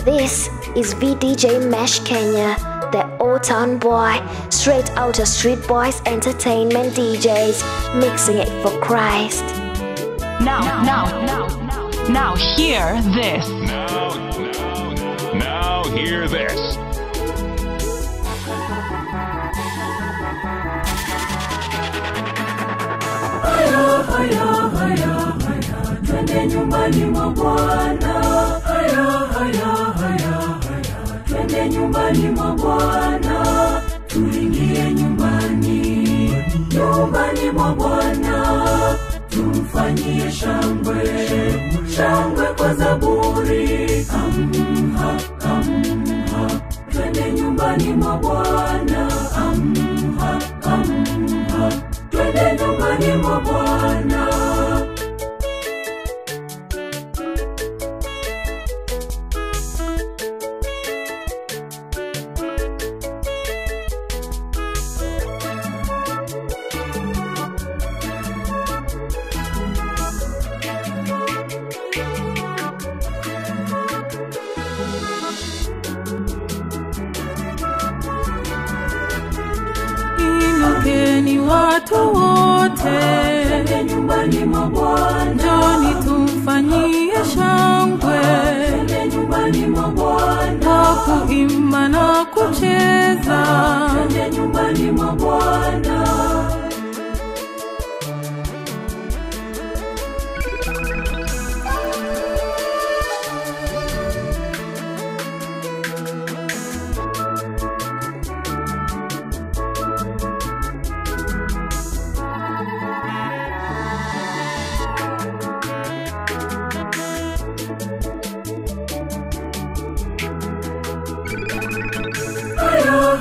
This is VDJ Mesh Kenya, the Old Town Boy, straight out of Street Boys Entertainment DJs, mixing it for Christ. Now hear this. Now hear this. Haya, twende nyumbani mwa Bwana. Haya, twende nyumbani mwa Bwana. Tuingie nyumbani mwa Bwana. Tumfanyie shangwe kwa zaburi. Amha, twende nyumbani mwa Bwana. Amha, twende nyumbani mwa Bwana. Inukeni watu wote, twende nyumbani mwa Bwana. njoni tumfanyie shangwe, Twende nyumbani mwa Bwana. kwa kuimba na kucheza. Twende nyumbani mwa Bwana.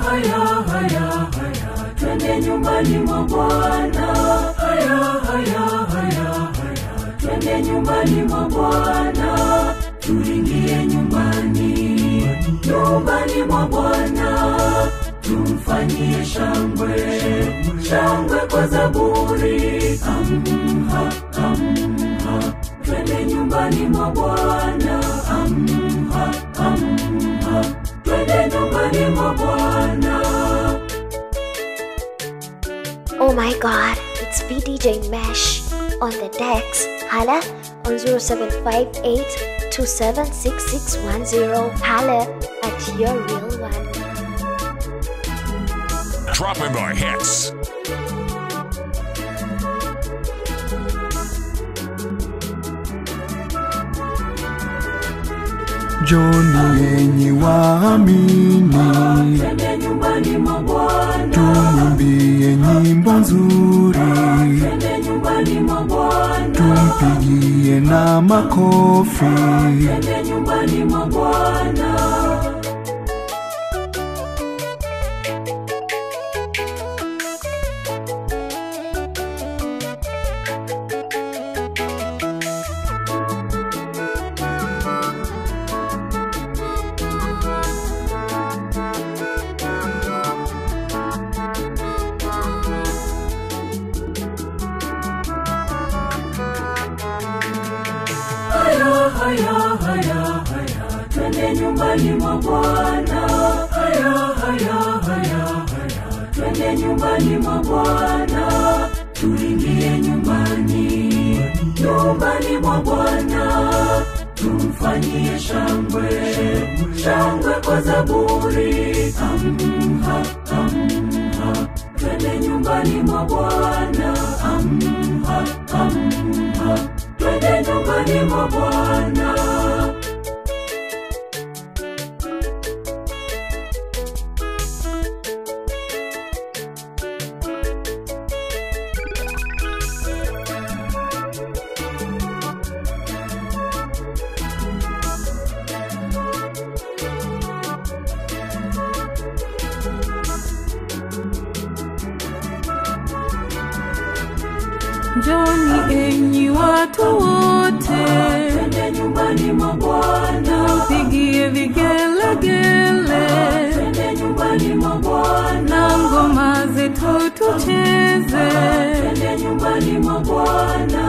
Haya, twende nyumbani mwa Bwana. Haya, twende nyumbani mwa Bwana. Tuingie nyumbani mwa Bwana. Tumfanyie shangwe kwa zaburi. Amha, twende nyumbani mwa Bwana. Amha, twende nyumbani mwa Bwana. Oh my God, it's VDJ Mesh on the decks. Holla on 0758 276610. Holla at your real one. Dropping the hits. Njoni enyi waamini, Twende nyumbani mwa Bwana. tumwimbie nyimbo nzuri, Twende nyumbani mwa Bwana. tumpigie na makofi. Twende nyumbani mwa Bwana. Haya, twende nyumbani mwa Bwana. Haya, twende nyumbani mwa Bwana. Tuingie nyumbani mwa Bwana. Tumfanyie shangwe kwa zaburi. Amha, twende nyumbani mwa Bwana. Amha, twende nyumbani mwa Bwana. Njoni enyi watu wote, Twende nyumbani mwa Bwana. pigie vigelegele, Twende nyumbani mwa Bwana. na ngoma zetu tucheze. Twende nyumbani mwa Bwana.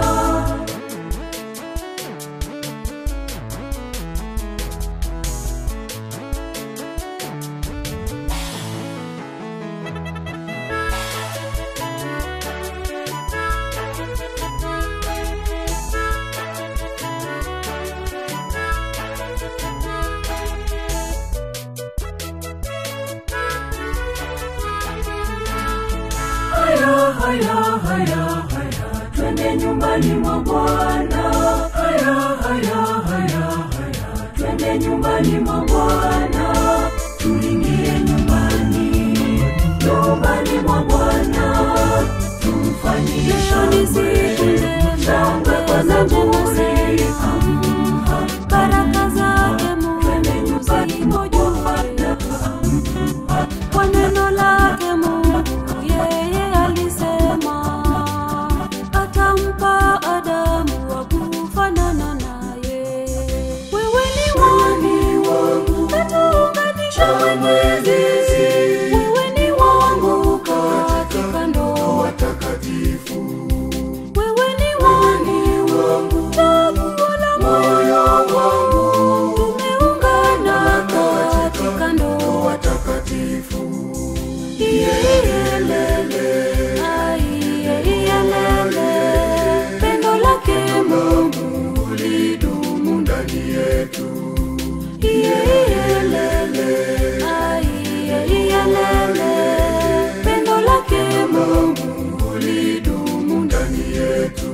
haya haya haya, twende nyumbani mwa Bwana. Haya haya haya haya, twende nyumbani mwa Bwana. Tuingie nyumbani, nyumbani mwa Bwana. Tumfanyie shangwe, shangwe kwa zaburi. Baraka zake Mungu zimojua kwa neno lake Mungu. Yeye alisema atampa Adamu wa kufanana naye. Wewe ni wangu, katuunganisha Mwenyezi. Wewe ni wangu katika ndoa takatifu. Wewe ni wangu, chaguo la moyo wangu. Tumeungana katika ndoa takatifu. Iyelele, iyelele, pendo lake Mungu lidumu ndani yetu. Iyelele, iyelele, pendo lake Mungu lidumu ndani yetu.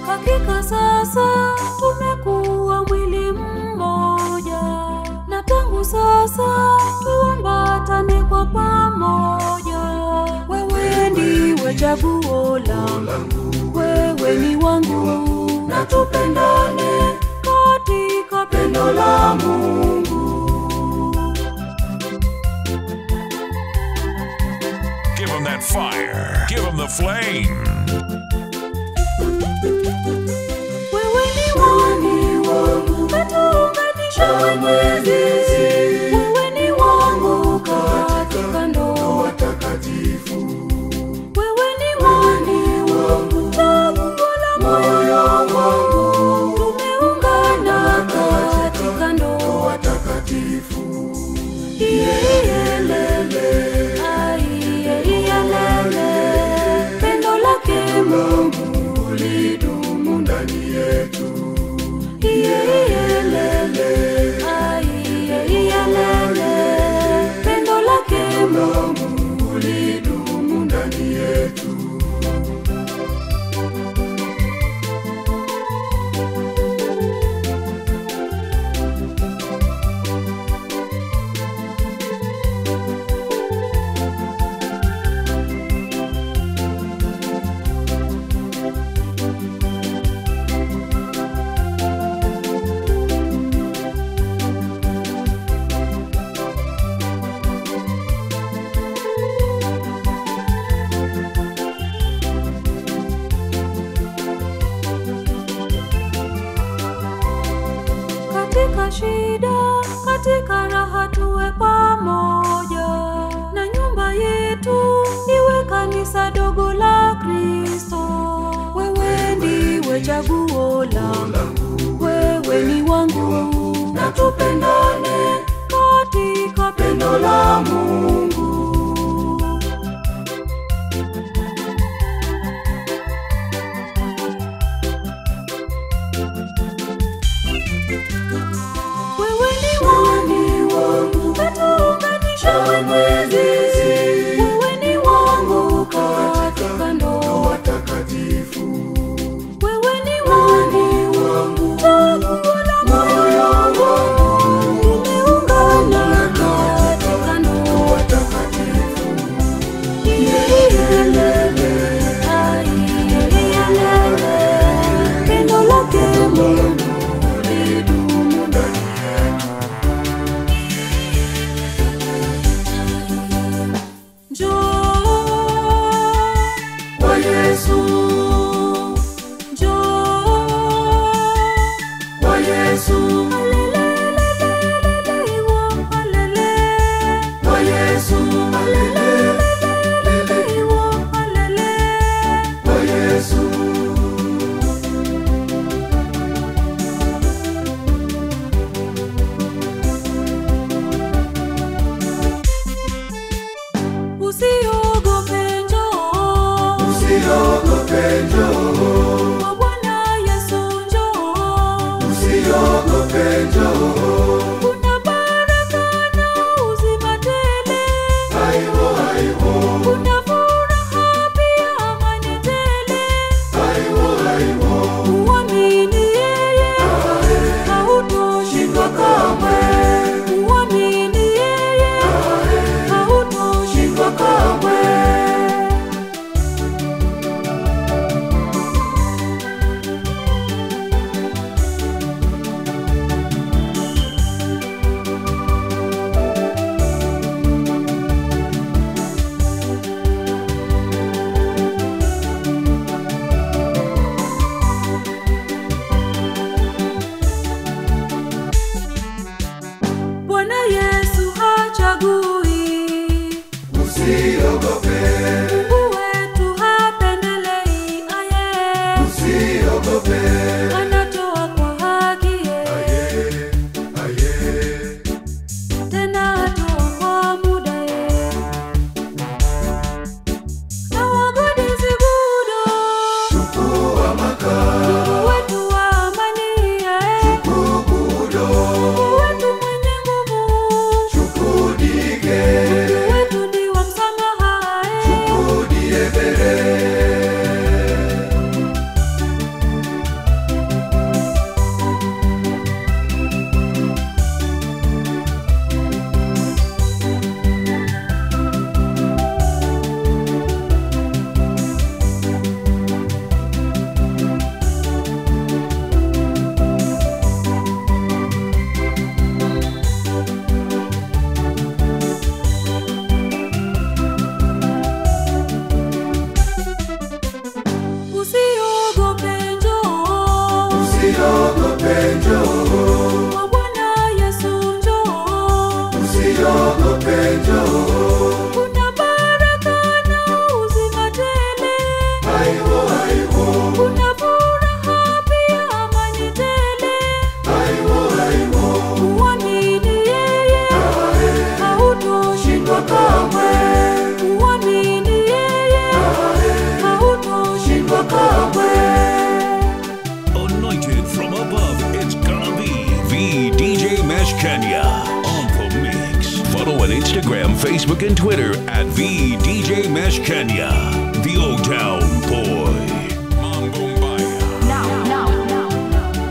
Hakika sasa tumekuwa mwili mmoja, na tangu sasa tuambatane kwa pamoja. Wewe ndiwe chaguo langu, wewe ni wangu, na tupendane katika pendo la Mungu. Give them that fire. Give them the flame. Wewe ni wangu, katuunganisha Mwenyezi. Wewe ni wangu katika ndoa takatifu. Wewe ni wangu, chaguo la moyo wangu. Tumeungana katika ndoa takatifu. Iyelele, iyelele, pendo lake Mungu lidumu ndani yetu. Iyelele, iyelele, pendo lake Mungu lidumu ndani yetu. Katika shida, katika raha tuwe pamoja, na nyumba yetu iwe kanisa dogo la Kristo. Wewe ndiwe chaguo langu, wewe ni wangu, na tupendane katika pendo la Mungu. Wewe ni wangu, katuunganisha Mwenyezi. Wewe ni wangu katika ndoa takatifu. Wewe ni wangu, chaguo la moyo wangu. Tumeungana katika ndoa takatifu. Instagram, Facebook, and Twitter at VDJ Mesh Kenya, the O-Town Boy.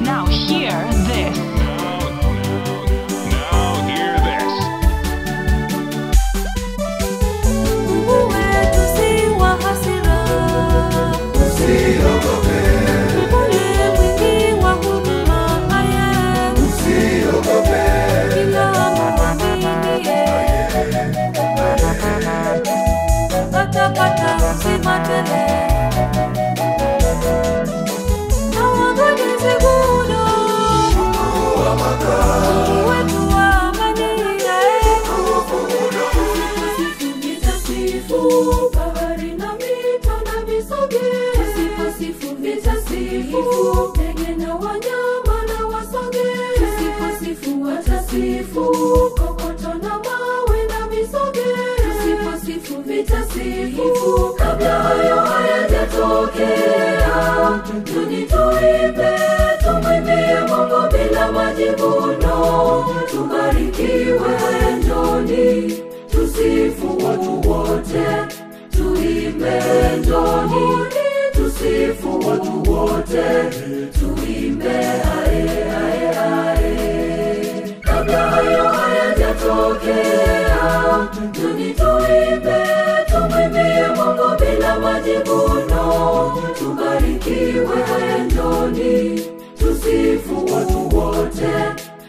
Now hear this. Now hear this. Mungu wetu si wa hasira, Usiogope, ule mwingi wa huruma, usiogope, kila muaminiye atapata uzima tele. Na waangalizi muno, Mungu wetu wa amani, Vitasifu bahari na mito na misoge, Tusiposifu vitasifu ndege na wanyama na wasoge, Tusiposifu watasifu kokoto na mawe na misoge, Tusiposifu vitasifu. Kabla hayo hayajatokea, tunituimbe tumwimbie Mungu bila majivuno, tubarikiwe njoni tusifu watu wote, tuimbe njoni tusifu watu wote, tuimbe ae ae ae. Kabla hayo hayajatokea, tunituimbe tumwimbie Mungu bila majivuno, tubarikiwe njoni tusifu watu wote,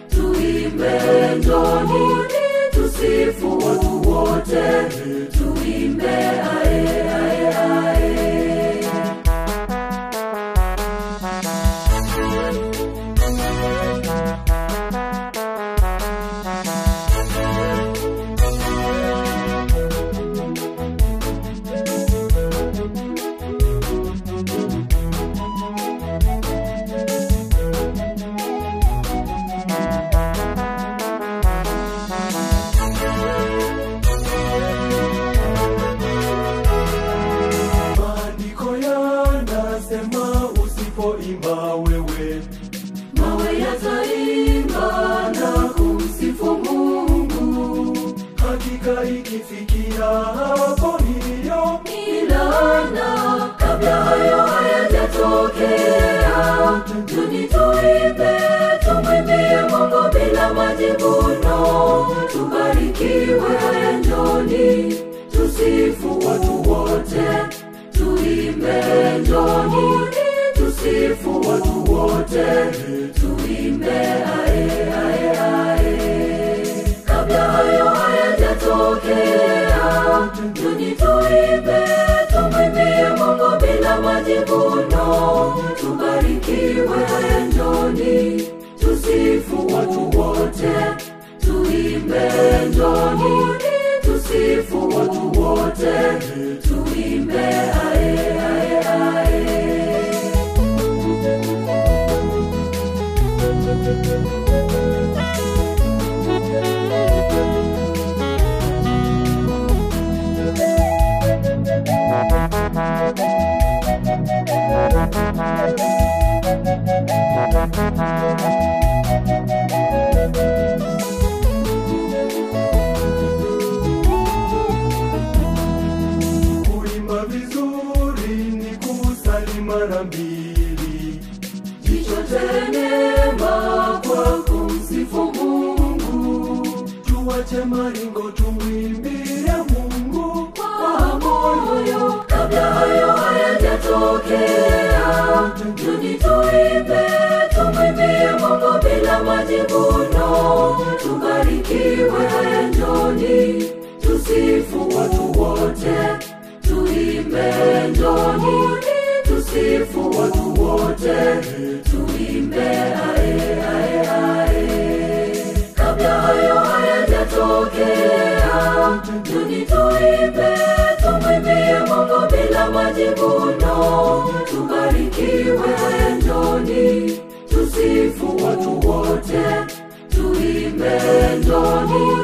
tuimbe njoni tusifu watu wote, tuimbe ae ae ae. maandiko yanasema usipoimba wewe, Mawe yataimba na kumsifu Mungu, hakika ikifikia hapo hiyo milana. Kabla hayo hayajatokea, tunituimbe tumwimbie Mungu bila majivuno, tubarikiwe njoni tusifu watu wote, tuimbe njoni tusifu watu wote, tuimbe ae ae ae. Kabla hayo hayajatokea, tunituimbe tumwimbie Mungu bila majivuno, tubarikiwe njoni tusifu watu wote, tuimbe njoni tusifu watu wote, tuimbe ae ae ae. kuimba vizuri ni kusali mara mbili, Jichote neema kwa kumsifu Mungu, tuache maringo tumwimbie Mungu kwa moyo. Kabla hayo hayajatokea, tunituimbe tumwimbie Mungu bila majivuno, tubarikiwe njoni tusifu watu wote, tuimbe njoni tusifu watu wote, tuimbe ae ae ae. Kabla hayo hayajatokea, tunituimbe tumwimbie Mungu bila majivuno, tubarikiwe njoni tusifu watu wote, tuimbe njoni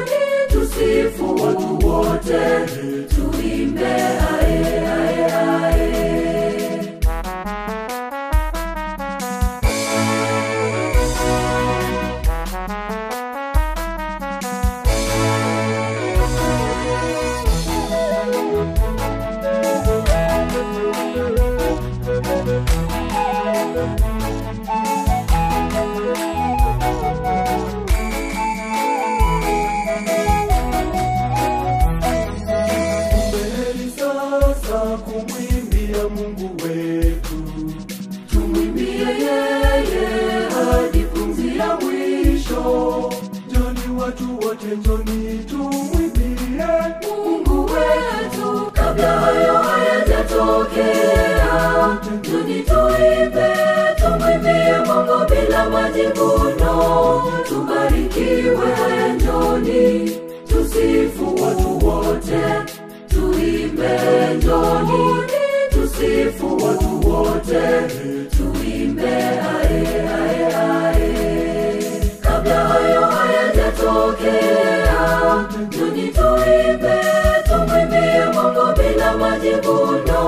tusifu watu wote, tuimbe ae ae ae. Mungu wetu. Tumwimbie yeye hadi pumzi ya mwisho. Njoni watu wote, njoni tumwimbie Mungu wetu kabla hayo hayajatokea. Njoni tuimbe, tumwimbie Mungu bila majivuno. Tubarikiwe, njoni tusifu watu wote. Tuimbe, njoni tusifu watu wote. Tuimbe ae ae ae. Kabla hayo hayajatokea, njoni tuimbe, tumwimbie Mungu bila majivuno.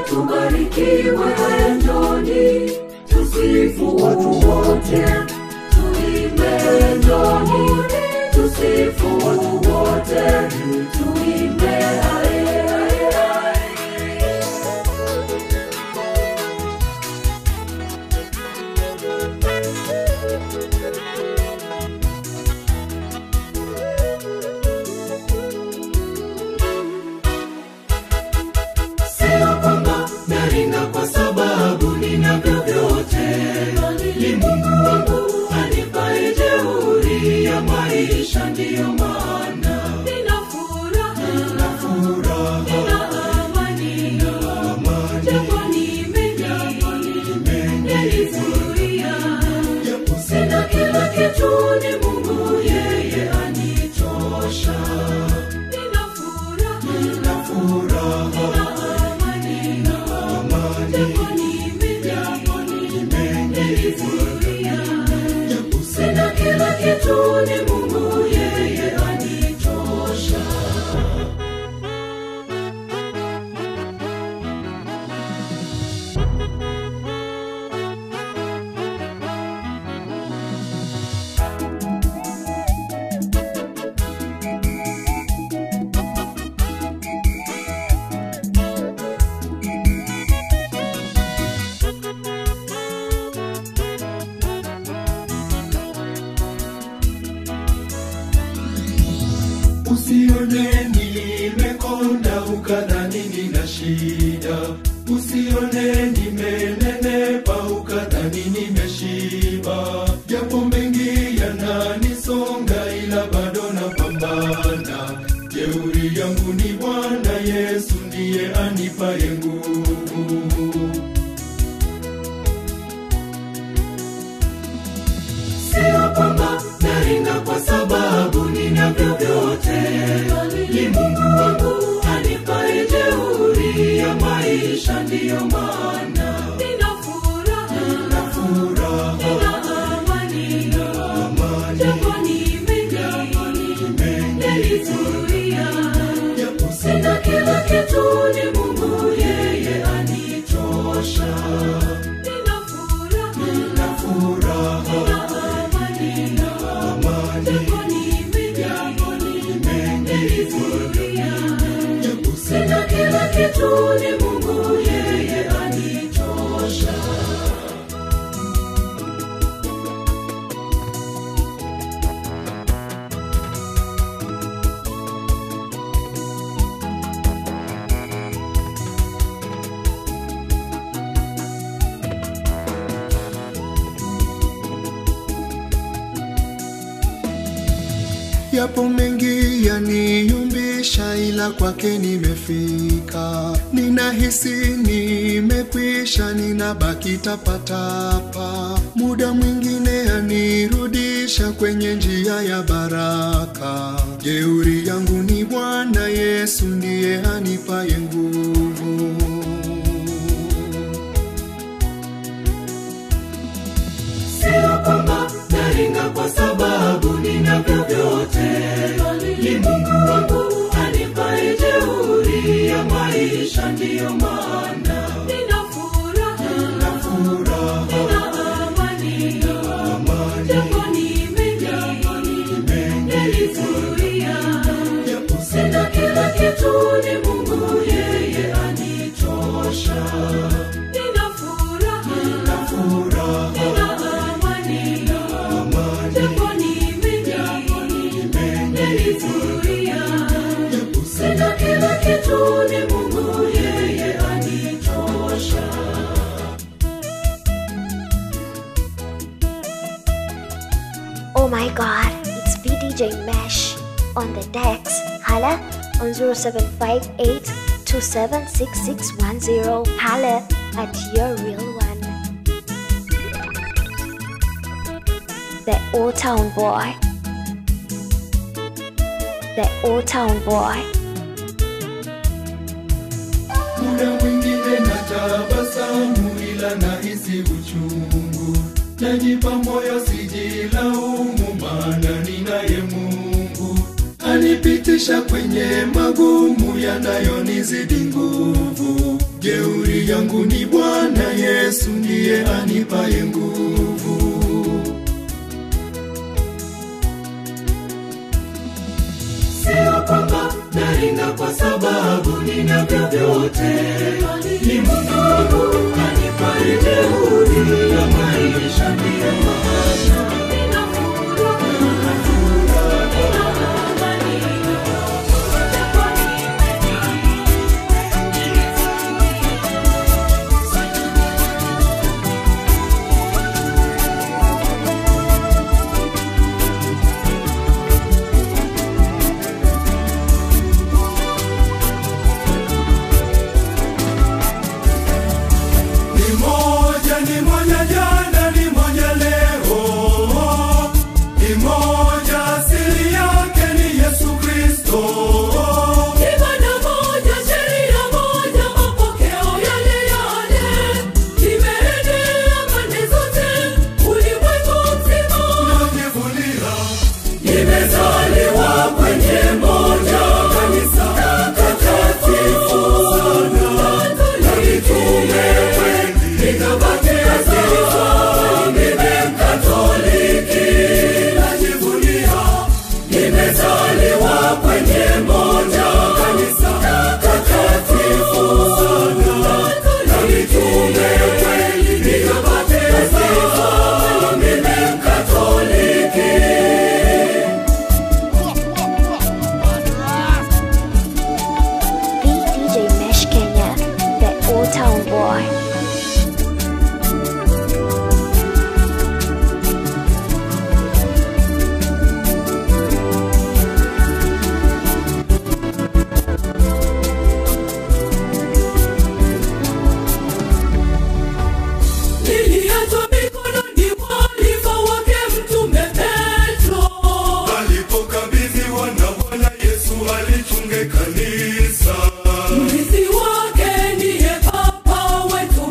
Tubarikiwe, njoni tusifu watu wote. Tuimbe, njoni tusifu watu wote. Tuimbe ae ae ae. Sio kwamba naringa kwa sababu nina vyovyote, ni Mungu wangu anipaye jeuri ya maisha, ndiyo maana Nina furaha, nina amani, japo nimenizuia. Sina kila kitu, ni Mungu yeye anitosha. Nina furaha, amani, japo nimenizuia. Sina kila kitu, ni Mungu yeye anitosha. Usione nimekonda ukadhani nina shida. Usione nimenenepa ukadhani nimeshiba. Japo mengi yananisonga ila bado napambana. Jeuri yangu ni Bwana Yesu, ndiye anipaye nguvu. Sio kwamba naringa kwa sababu nina vyovyote, ni Mungu wangu anipaye jeuri ya maisha, ndiyo maana Nina furaha, amani, japo nimenizuia. Sina kila kitu, ni Mungu yeye anitosha. Nina furaha, amani, japo nimenizuia. Sina kila kitu, ni Mungu yeye anitosha. Yapo mengi yaniyumbisha ila kwake nimefika. Ninahisi nimekwisha, ninabaki tapatapa. Muda mwingine anirudisha kwenye njia ya baraka. Jeuri yangu ni Bwana Yesu, ndiye anipaye nguvu. Sio kwamba naringa kwa sababu nina vyovyote, ni Mungu wangu anipaye jeuri ya maisha, ndiyo maana Nina furaha, amani, japo nimenizuia. Sina kila kitu, ni Mungu yeye anitosha. Nina furaha, amani, japo nimenizuia. Sina kila kitu, ni Mungu yeye anitosha. Oh my god, it's VDJ Mesh on the decks. Holla on 0758 276610. Holla at your real one. The Old Town Boy. The Old Town Boy. Muda mwingine natabasamu ila nahisi uchungu. Najipa moyo sijilaumu maana ninaye Mungu. Anipitisha kwenye magumu yanayonizidi nguvu. Jeuri yangu ni Bwana Yesu ndiye anipaye nguvu. Sio kwamba naringa kwa sababu ninavyo vyote. Ni Mungu wangu anipaye jeuri ya maisha ndiye maana. Mrithi wake ndiye Papa wetu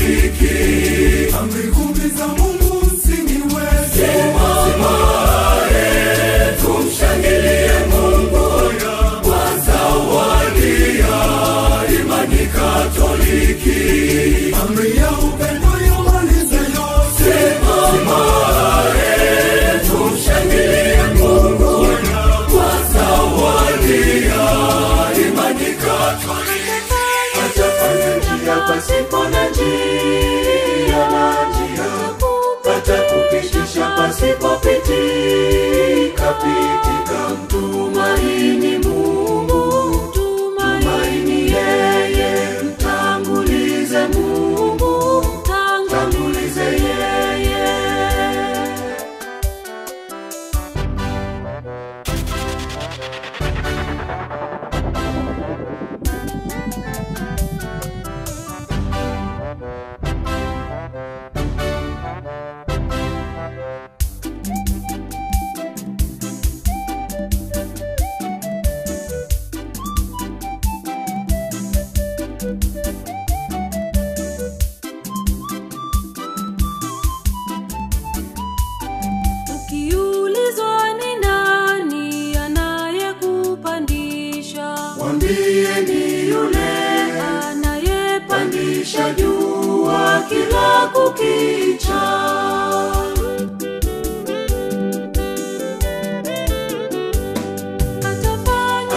Katoliki. Amri 10 za Mungu msingi wetu. Simama, tumshangilie Mungu kwa zawadi ya imani Katoliki. Amri ya upendo yamaliza yote. Simama, tumshangilie Mungu kwa zawadi ya imani Katoliki. Atafanya njia pasipo na njia, atakupitisha pasipo pitika. Mtumaini Mungu, tumaini yeye, mtangulize Mungu, mtangulize yeye. Ukiulizwa ni nani anayekupandisha, Mwambie ni yule anayepandisha jua kila kukicha.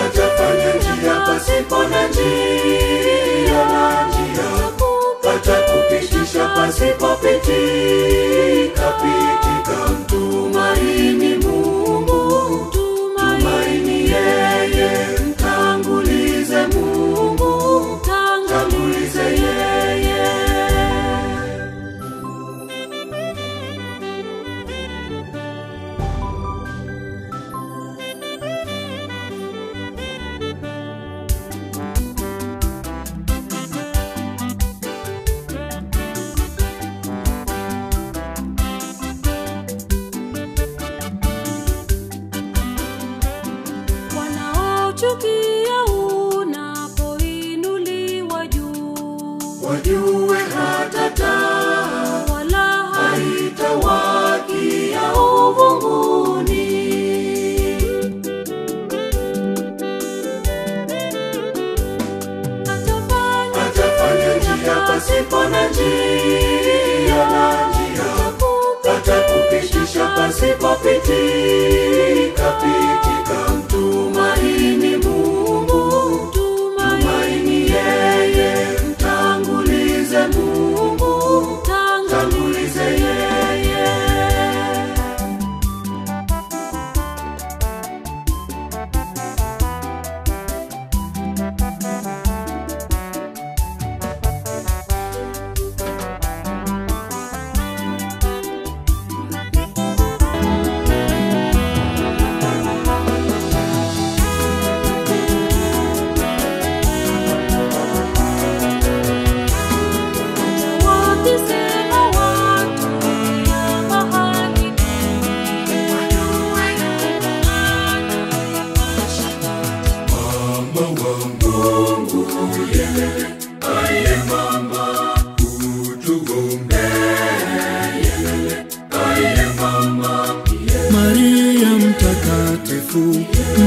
atafanya njia pasipo na njia, atakupitisha pasipo pitika. Mtumaini Mungu, tumaini yeye, mtangulize Mungu, mtangulize yeye. Wanaochukia unapoinuliwa juu, wajue hatataa wala haitawakia uvunguni. Atafanya njia pasipo na njia, atakupitisha pasipo pitika. Mtumaini Mungu, tumaini yeye, mtangulize Mungu, mtangulize yeye. wakisema watu ya mahali Mama wa Mungu, yeye aye mama, utuombee. Aye mama, Maria mtakatifu,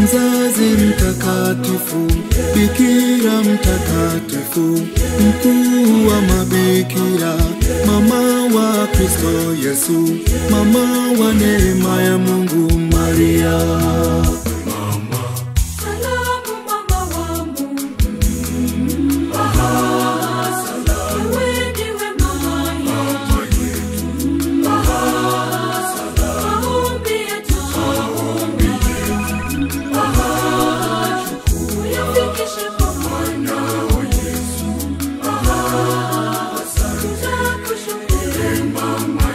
mzazi mtakatifu, bikira mtakatifu, mkuu wa mabikira, mama wa Kristo Yesu, mama wa neema ya Mungu Maria. salamu mama wa Mungu wewe ndiwe mama yetu maombi yetu uyafikishe kwa mwana wa Yesu tutakushukuru mama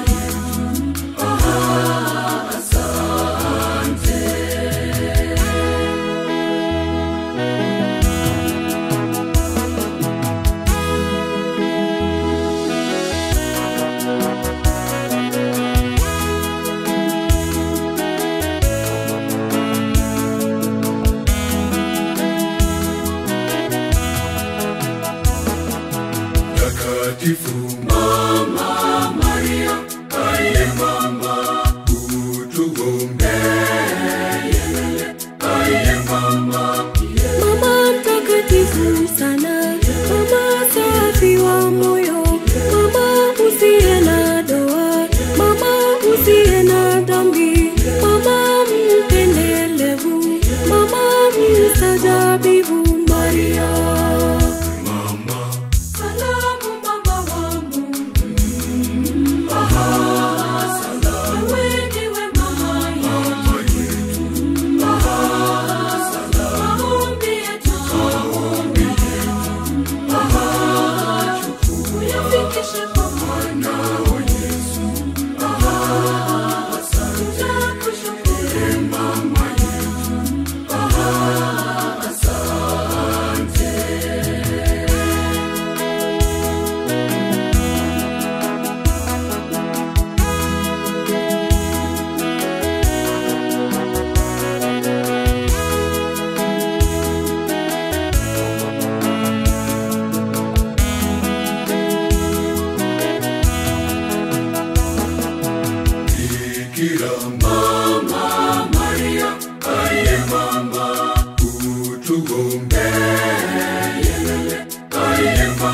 takatifu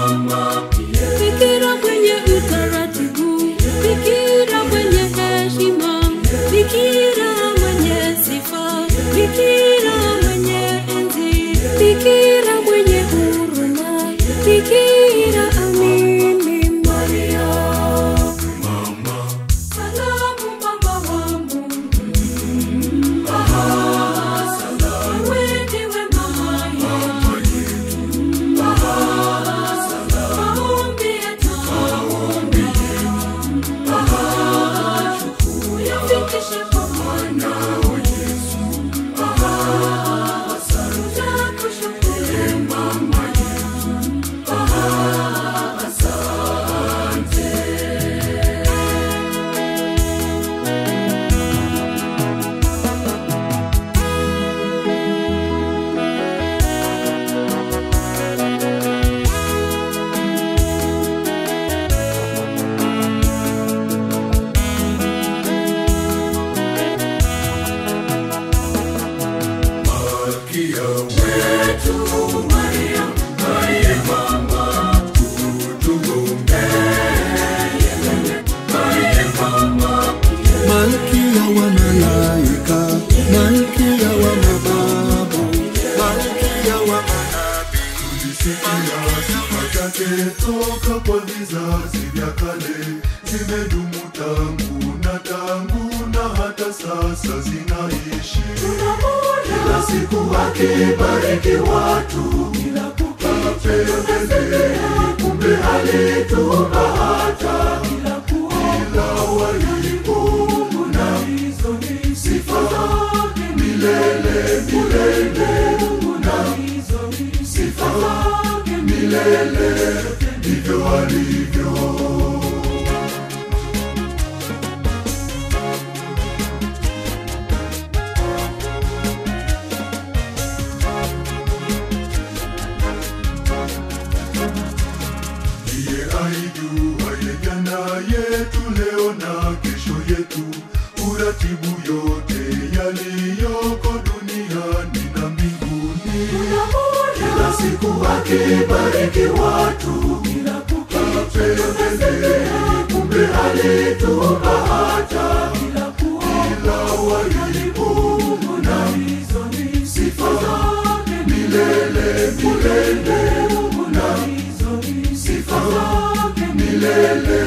mama, bikira mwenye utaratibu, bikira mwenye heshima, bikira mwenye sifa, bikira mwenye enzi, bikira mwenye huruma, bikira amini Maria. Salamu mama wa Mungu, salamu wewe mama yetu, maombi yetu, yafikishe kwa mwana wa Yesu, tutakushukuru mama yetu, asante. Malkia wetu Maria, Maria mama, utuombee. Maria mama, Malkia wa malaika, Malkia wa mababu, Malkia wa manabii, tulisikia sifa zake toka kwa vizazi vya kale, zimedumu tangu na hata sasa zinaishi. Kila siku akibariki watu, kila kukicha, kumbe alitupa hata kila walipo na hizo ni sifa zake milele milele, na hizo ni sifa zake milele, ndivyo alivyo. Ndiye aijuaye jana yetu, leo na kesho yetu, uratibu yote yaliyoko duniani na mbinguni. Kila siku akibariki watu, kila kukicha, kumbe alitupa hata kila walipo, na hizo ni sifa zake milele milele, na hizo ni sifa zake milele,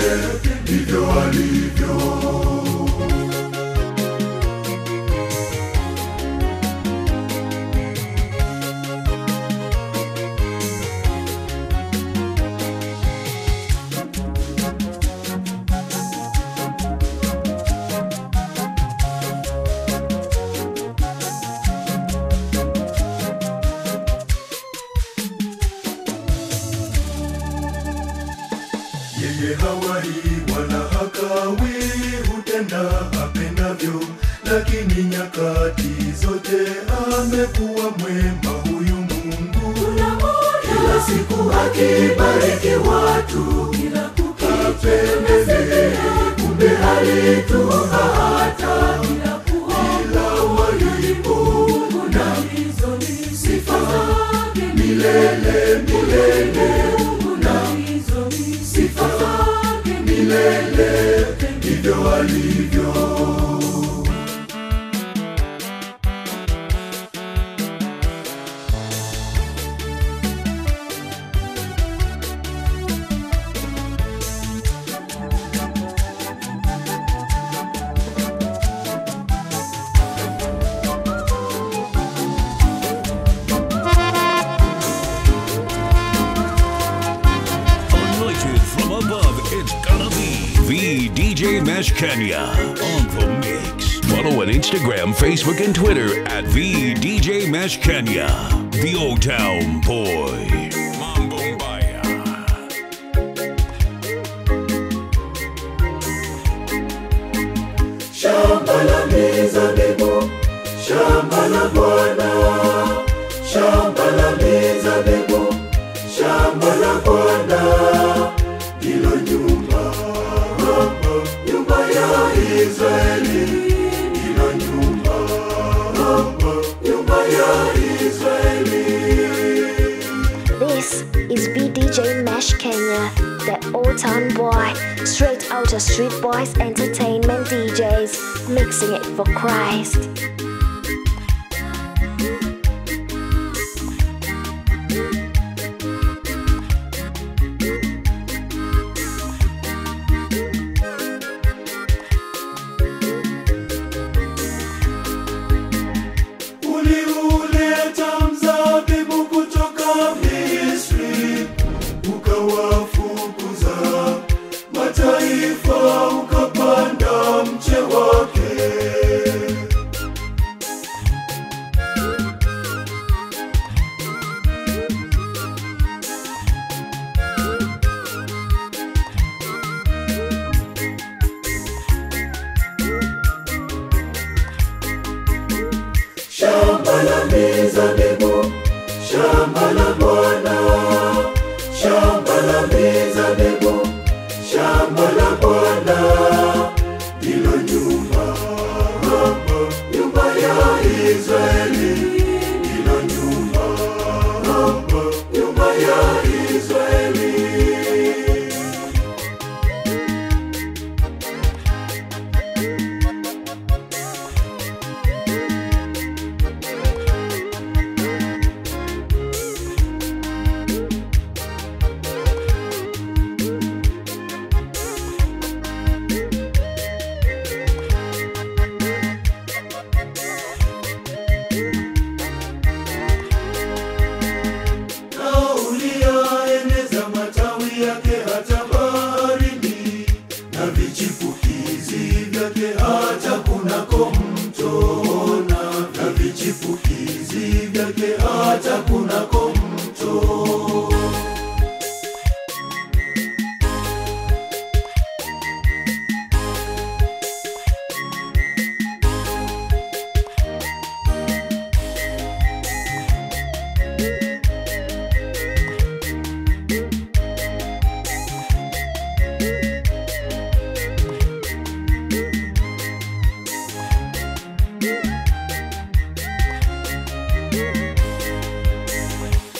ndivyo alivyo. Yeye hawahi wala hakawi, hutenda apendavyo, lakini nyakati zote amekuwa mwema huyu Mungu. Kila siku akibariki watu, kila kukicha, kumbe alitupa hata kila walipo, na hizo ni sifa zake milele milele, na hizo ni sifa zake milele, ndivyo alivyo. Anointed from above, it's gonna be VDJ Mesh Kenya on the mix. Follow on Instagram, Facebook, and Twitter at VDJ Mesh Kenya. The Old Town Boy. Mambo Mbaya. Shamba la mizabibu, shamba la Bwana, shamba la mizabibu, shamba la Bwana, ndilo nyumba ya Israeli, ndilo nyumba ya Israeli. This is VDJ DJ Mesh Kenya, the Old Town Boy, straight out of Street Boys Entertainment DJs, mixing it for Christ. Shamba la mizabibu, shamba la Bwana. Shamba la mizabibu, shamba la Bwana. Ndilo nyumba ya Israeli. Ndilo nyumba ya Israeli.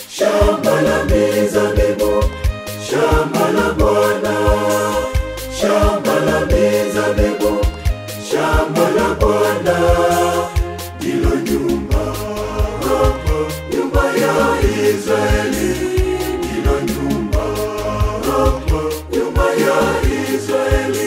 Shamba la mizabibu, shamba la Bwana. Shamba la mizabibu, shamba la Bwana. Ndilo nyumba ya Israeli. Ndilo nyumba ya Israeli.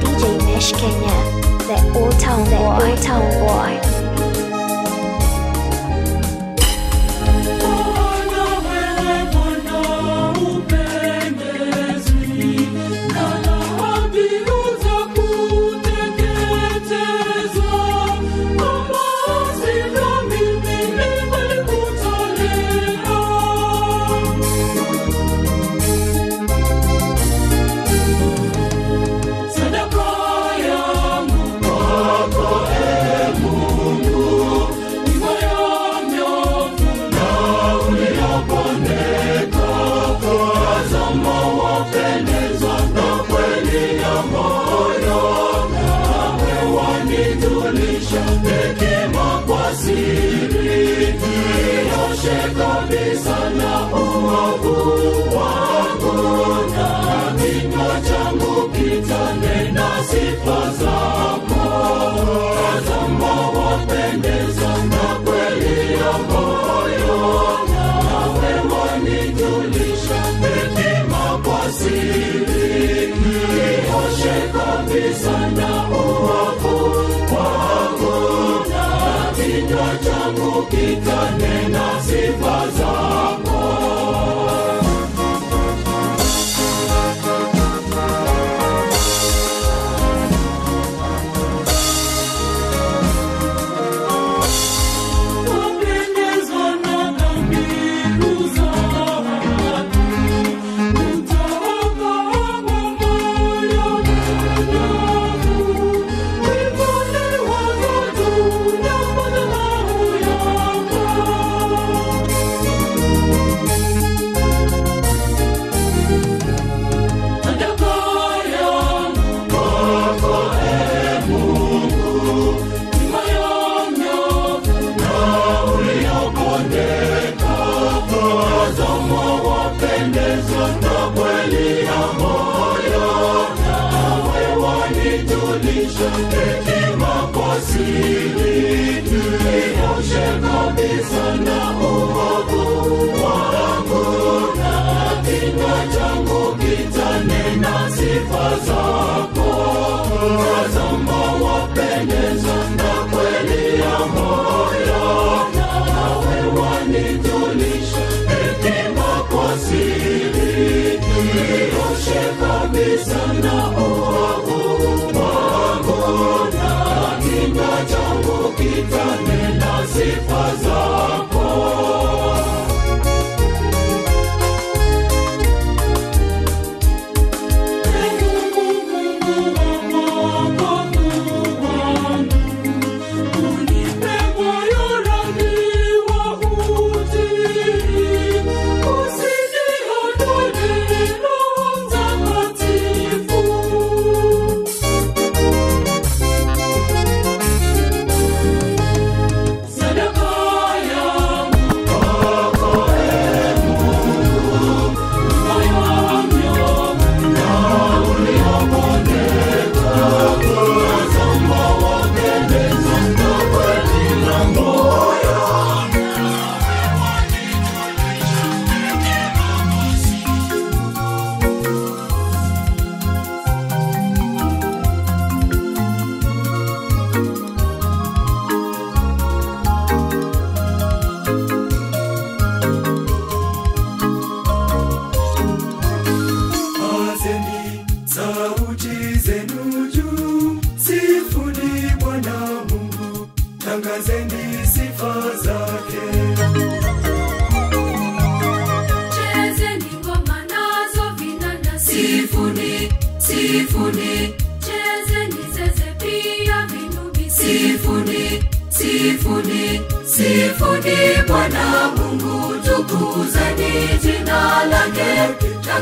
DJ Mesh Kenya, the Old Town Boy.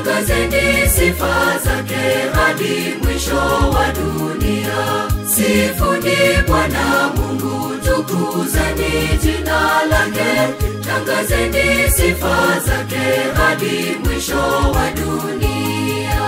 tangazeni sifa zake hadi mwisho wa dunia. Sifuni Bwana Mungu, tukuzeni jina lake, tangazeni sifa zake hadi mwisho wa dunia.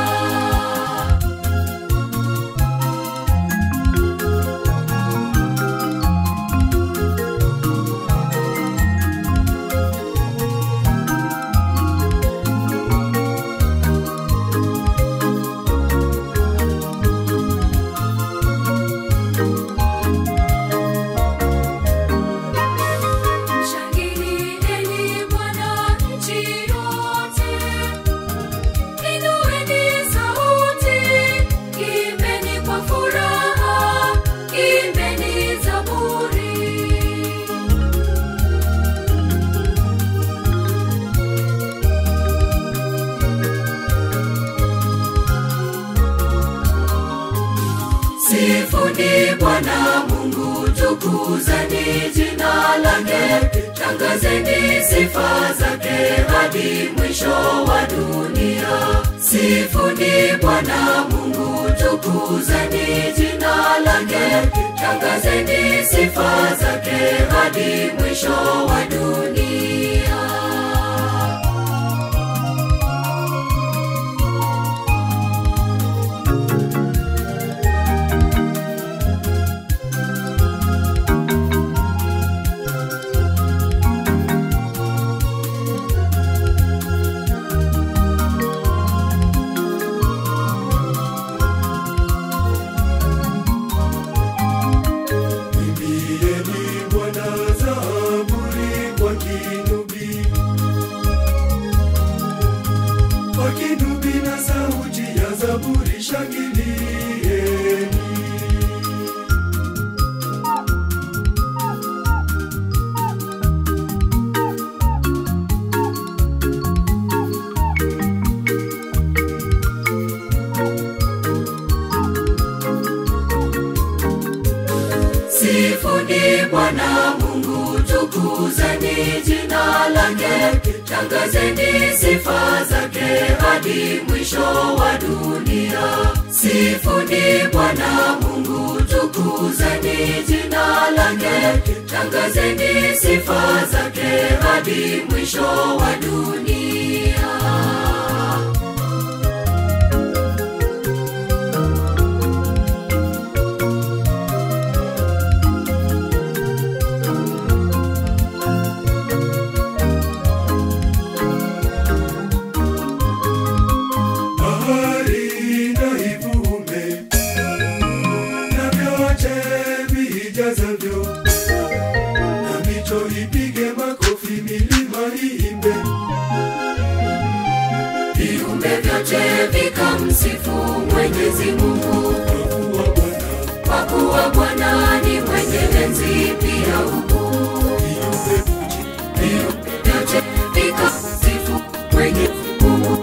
Sifuni Bwana Mungu, tukuzeni jina lake, tangazeni sifa zake hadi mwisho wa dunia. Sifuni Bwana Mungu, tukuzeni jina lake, tangazeni sifa zake hadi mwisho wa dunia. Sifuni Bwana Mungu, tukuzeni jina lake, tangazeni sifa zake hadi mwisho wa dunia. Sifuni Bwana Mungu, tukuzeni jina lake, tangazeni sifa zake hadi mwisho wa dunia. Viumbe vyote vikamsifu Mwenyezi Mungu, kwa kuwa Bwana ni mwenye enzi pia ukuu. Viumbe vyote vikamsifu Mwenyezi Mungu,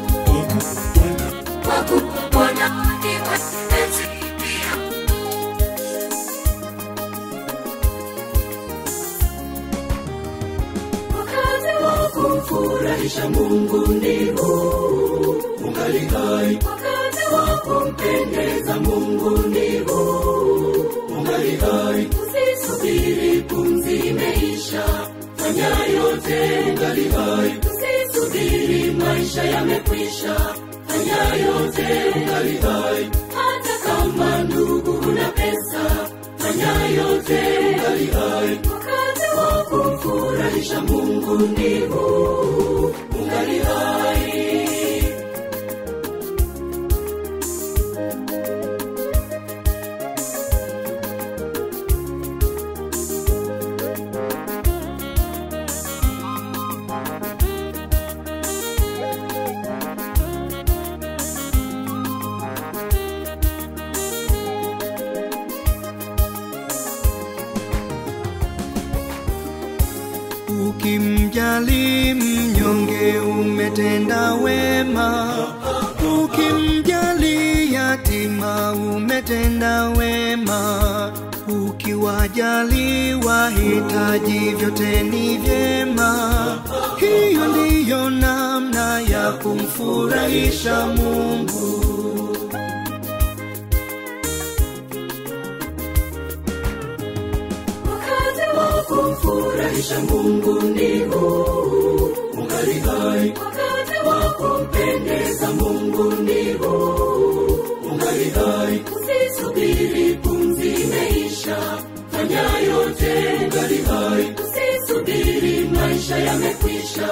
kwa kuwa Bwana ni mwenye enzi pia ukuu. Wakati wa kumfurahisha Mungu ni huu, ungali hai. Wakati wa kumpendeza Mungu ni huu, ungali hai. Usisubiri pumzi imeisha, fanya yote ungali hai. Usisubiri maisha yamekwisha, fanya yote ungali hai. Hata kama ndugu huna pesa, fanya yote ungali hai. Wakati wa kumfurahisha Mungu ni huu, ungali hai. Ukimjali mnyonge umetenda wema, ukimjali yatima umetenda wema, ukiwajali wahitaji vyote ni vyema. Hiyo ndiyo namna ya ya kumfurahisha Mungu. Wakati wa kumfurahisha Mungu ni huu, ungali hai. Wakati wa kumpendeza Mungu ni huu, ungali hai. Usisubiri pumzi imeisha, fanya yote ungali hai. Usisubiri maisha yamekwisha,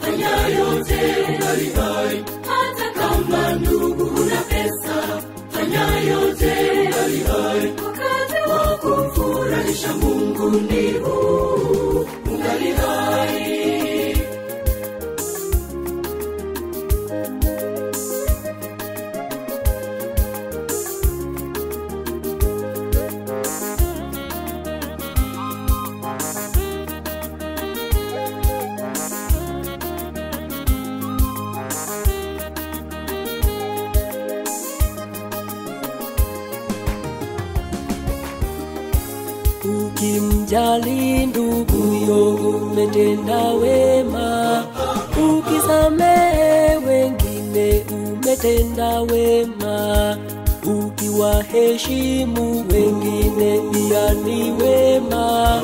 fanya yote ungali hai. Hata kama ndugu huna pesa, fanya yote ungali hai. Wakati wa kumfurahisha Mungu ni huu, ungali hai. Ukimjali nduguyo umetenda wema, ukisamehe wengine umetenda wema, ukiwaheshimu wengine pia ni wema.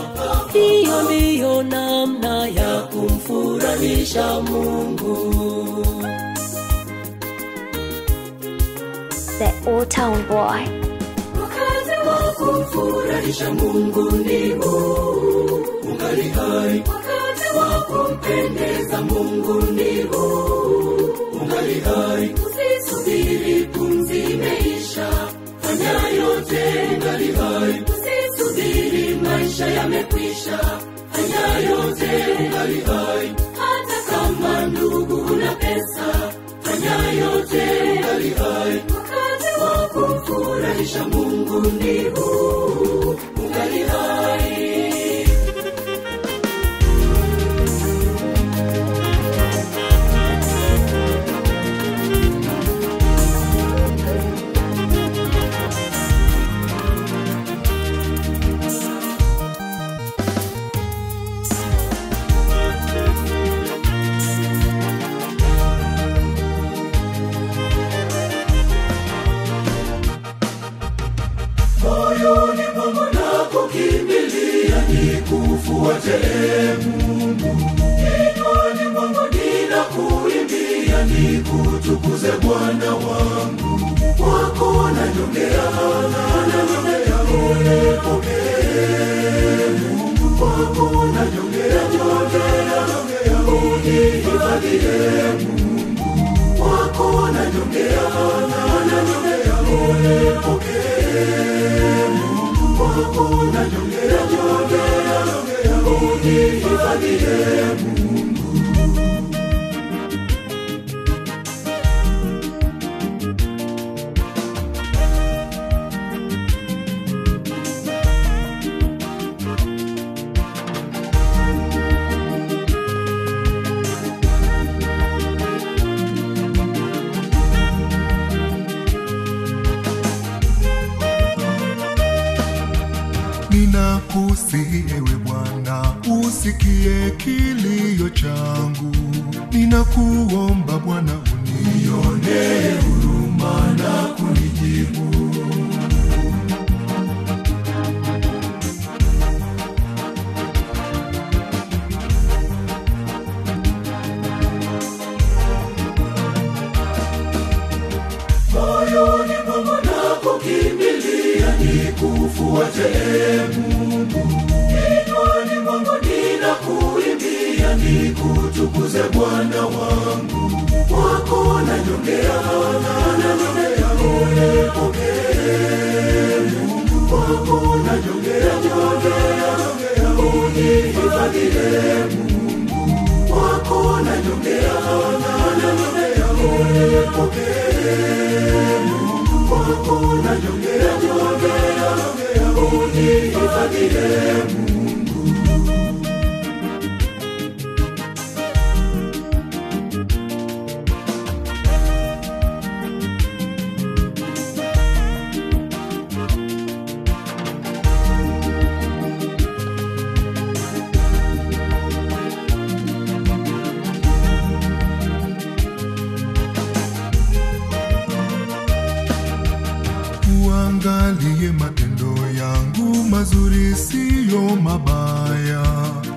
Hiyo ndiyo namna ya kumfurahisha Mungu. The Old Town Boy. Kumfurahisha Mungu ni huu, ungali hai. Wakati wa kumpendeza Mungu ni huu, ungali hai. Usisubiri pumzi imeisha, fanya yote ungali hai. Usisubiri maisha yamekwisha, fanya yote ungali hai. Hata kama ndugu huna pesa, fanya yote ungali hai. Wakati wa kumfurahisha Mungu ni huu, ungali hai. Moyoni mwangu nakukimbilia, nikufuate Mungu. Kinywani mwangu ninakuimbia, nikutukuze Bwana wangu. Kwako najongea, unipokee Mungu. Kwako najongea, unihifadhie Mungu. Kwako najongea, unipokee Mungu. Kwako najongea, unihifadhie Mungu. Ninakusihi ewe Bwana, usikie kilio changu. Ninakuomba Bwana, unionee huruma na kunijibu. Moyoni mwangu nakukimbilia, nikufuate Mungu. Kinywani mwangu ninakuimbia, nikutukuze Bwana wangu. Kwako najongea, unipokee Mungu. Kwako najongea, unihifadhie Mungu. Kwako najongea, unipokee Mungu. Kwako najongea, unihifadhie Mungu. Uangalie matendo yangu mazuri, siyo mabaya,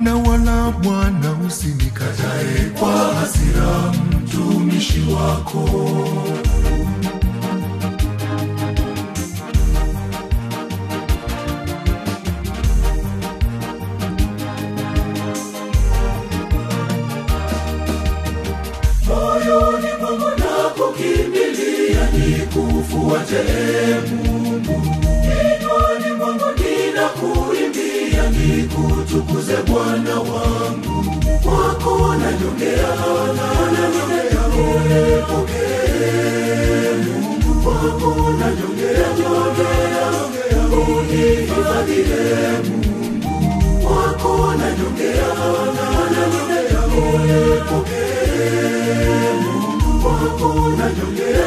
na wala Bwana usinikatae kwa hasira mtumishi wako. Moyoni mwangu nakukimbilia, nikufuate Mungu. Kinywani mwangu ninakuimbia, nikutukuze Bwana wangu. Kwako najongea, unipokee Mungu. Kwako najongea, unihifadhie Mungu. Kwako najongea, unipokee Mungu. Kwako najongea,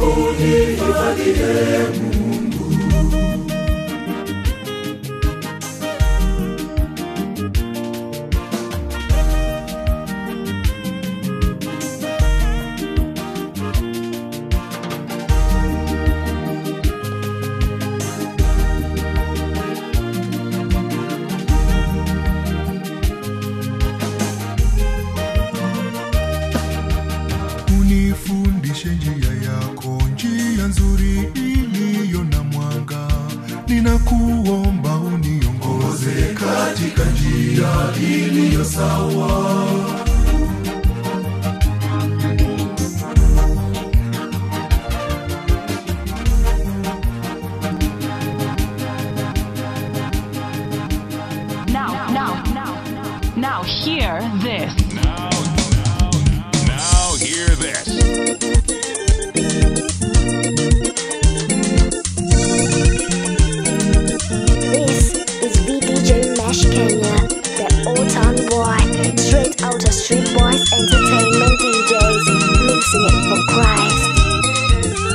unihifadhie Mungu. Unifundishe njia yako, njia nzuri iliyo na mwanga. Ninakuomba uniongoze katika njia iliyo sawa. Now hear this. Now hear this. This is VDJ Mash Kenya, the old town boy, straight out of Street Boys Entertainment DJs, mixing it for Christ.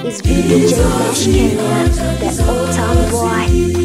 It's DJ Mash Kenya, the Old Town Boy.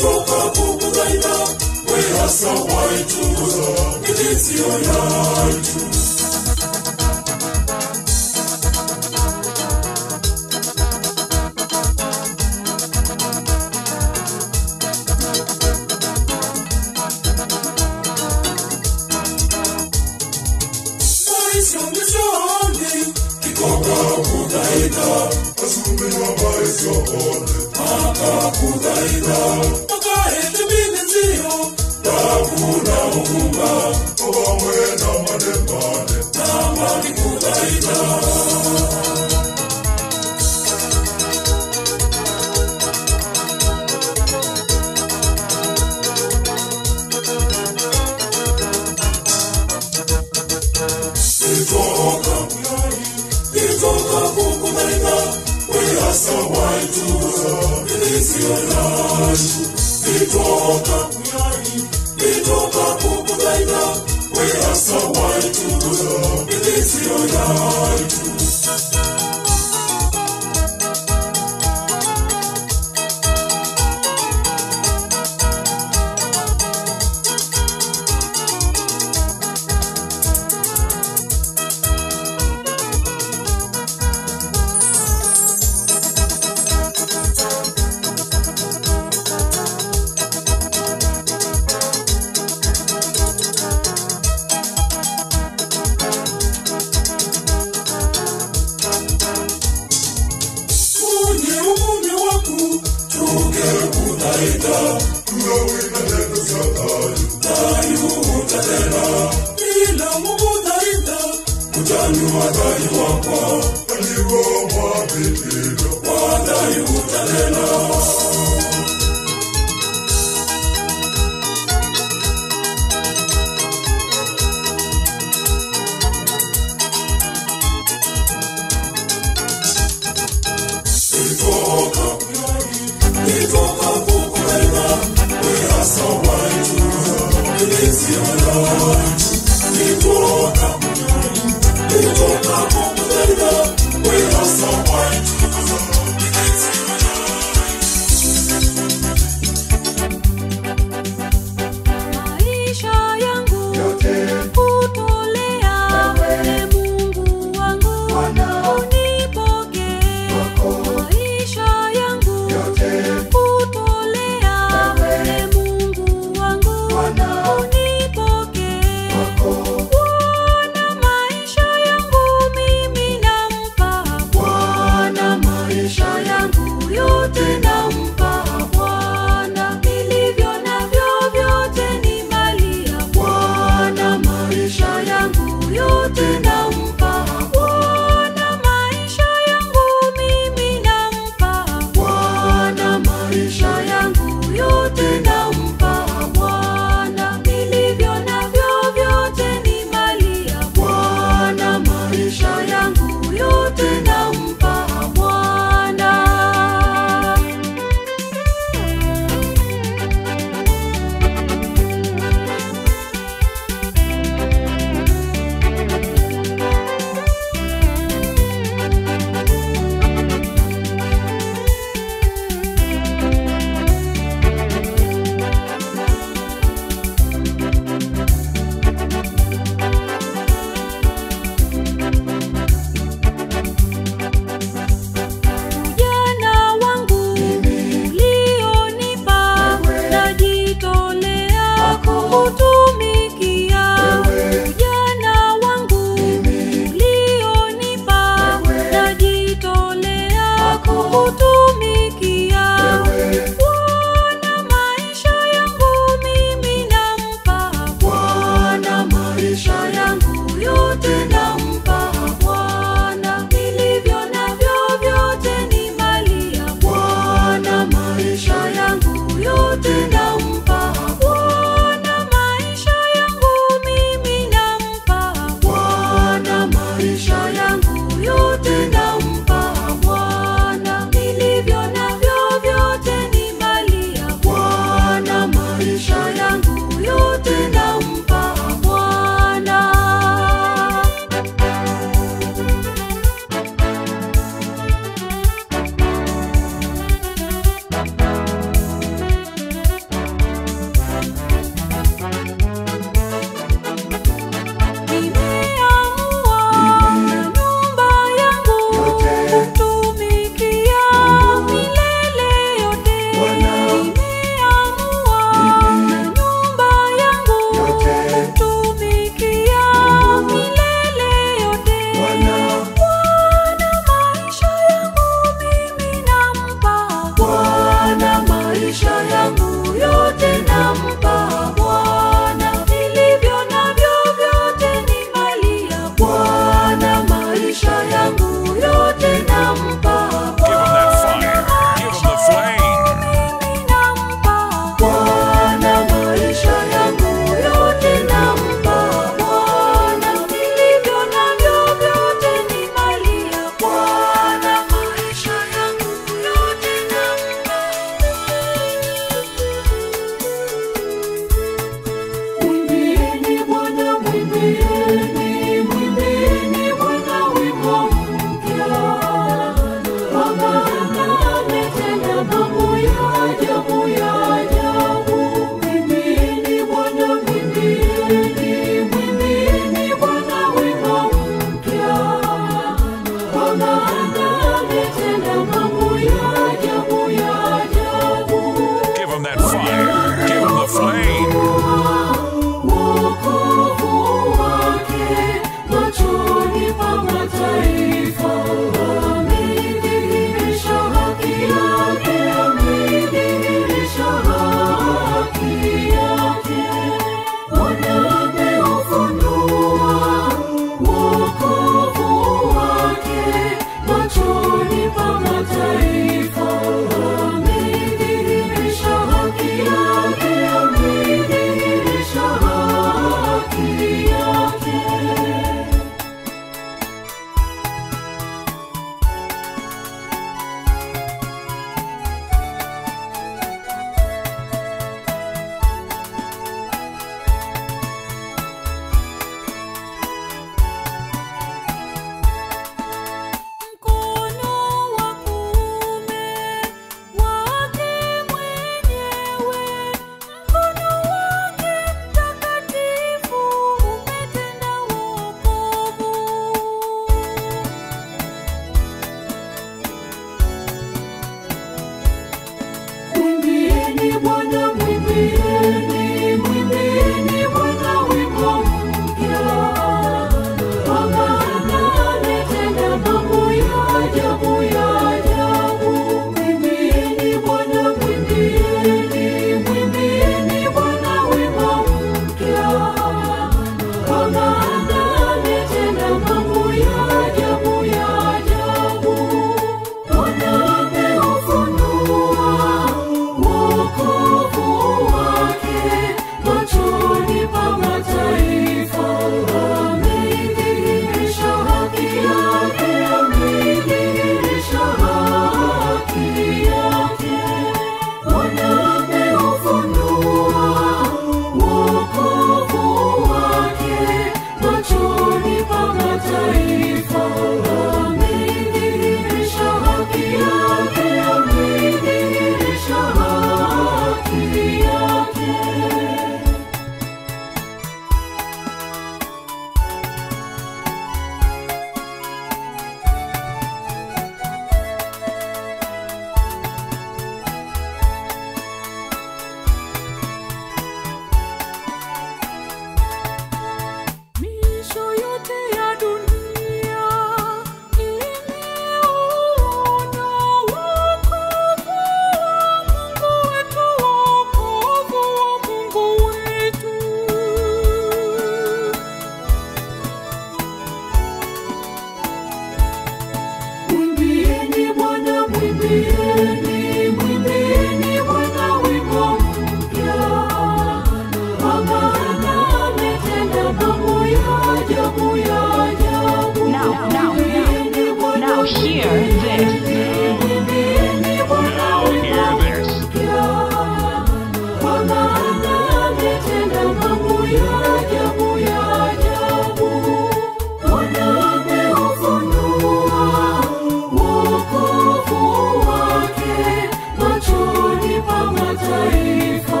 mataifa.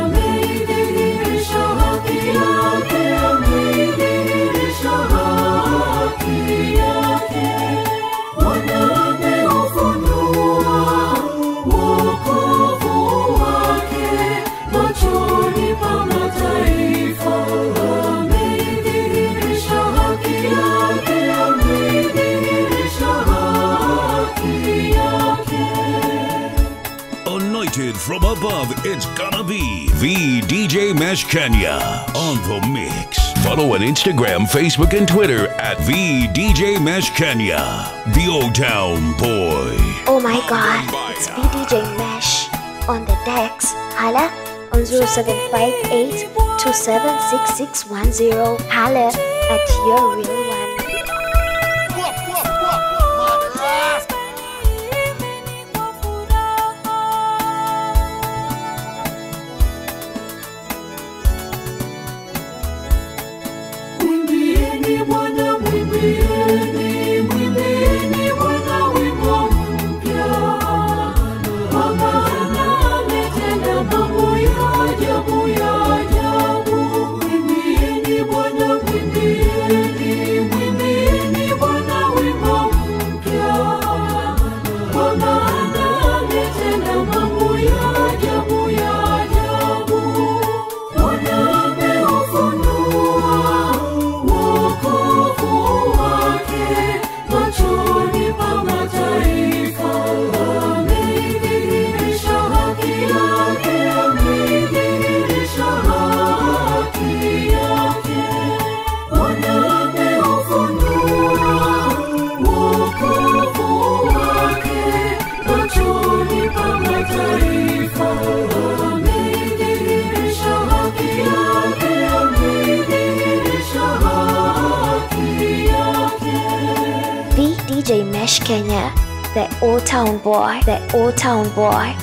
Ameidhihirisha haki yake, ameidhihirisha haki yake. Bwana ameufunua wokovu wake machoni pa mataifa. Ameidhihirisha haki yake, ameidhihirisha haki yake. Anointed from above, it's gonna be VDJ Mesh Kenya on the mix. Follow on Instagram, Facebook, and Twitter at VDJ Mesh Kenya, the Old Town Boy. Oh my god, it's VDJ Mesh on the decks. Holla on 0758 276610. Holla at your real one. Mwimbieni Bwana, mwimbieni, mwimbieni Bwana wimbo mpya. Kwa maana ametenda mambo ya ajabu, ya ajabu. Mwimbieni Bwana, mwimbieni, mwimbieni Bwana wimbo mpya. Kwa maana ametenda mambo ya ajabu, ya ajabu. Bwana ameufunua wokovu wake machoni pa mataifa. Ameidhihirisha haki yake, ameidhihirisha haki yake. Bwana ameufunua wokovu wake machoni pa mataifa. Ameidhihirisha haki yake, ameidhihirisha haki yake. VDJ Mesh Kenya, the Old Town Boy, the Old Town Boy.